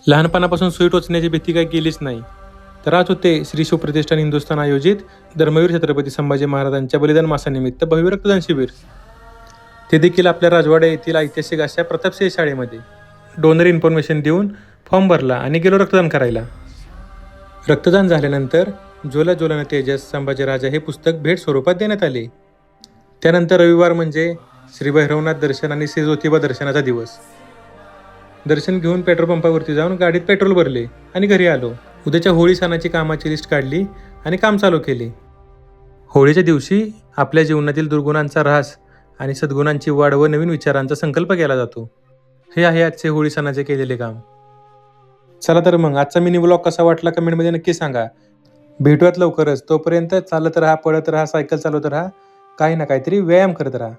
लहानपणापासून सुई टोचण्याची भीती काही केलीच नाही. तर आज होते श्री शिवप्रतिष्ठान हिंदुस्थान आयोजित धर्मवीर छत्रपती संभाजी महाराजांच्या बलिदान मासानिमित्त भव्य रक्तदान शिबिर. ते देखील आपल्या राजवाडा येथील ऐतिहासिक अशा प्रतापसिंह शाळेमध्ये. डोनर इन्फॉर्मेशन देऊन फॉर्म भरला आणि गेलो रक्तदान करायला. रक्तदान झाल्यानंतर ज्वला ज्वलन तेजस संभाजीराजा हे पुस्तक भेट स्वरूपात देण्यात आले. त्यानंतर रविवार म्हणजे श्री भैरवनाथ दर्शन आणि श्री ज्योतिबा दर्शनाचा दिवस. दर्शन घेऊन पेट्रोल पंपावरती जाऊन गाडीत पेट्रोल भरले आणि घरी आलो. उद्याच्या होळी सणाची कामाची लिस्ट काढली आणि काम चालू केले. होळीच्या दिवशी आपल्या जीवनातील दुर्गुणांचा ऱ्हास आणि सद्गुणांची वाढ व नवीन विचारांचा संकल्प केला जातो. हे आहे आजचे होळी सणाचे केलेले काम. चला तर मग आजचा मिनी ब्लॉग कसा वाटला कमेंटमध्ये नक्की सांगा. भेटूयात लवकरच. तोपर्यंत चालत राहा, पळत राहा, सायकल चालवत राहा, काही ना काहीतरी व्यायाम करत राहा.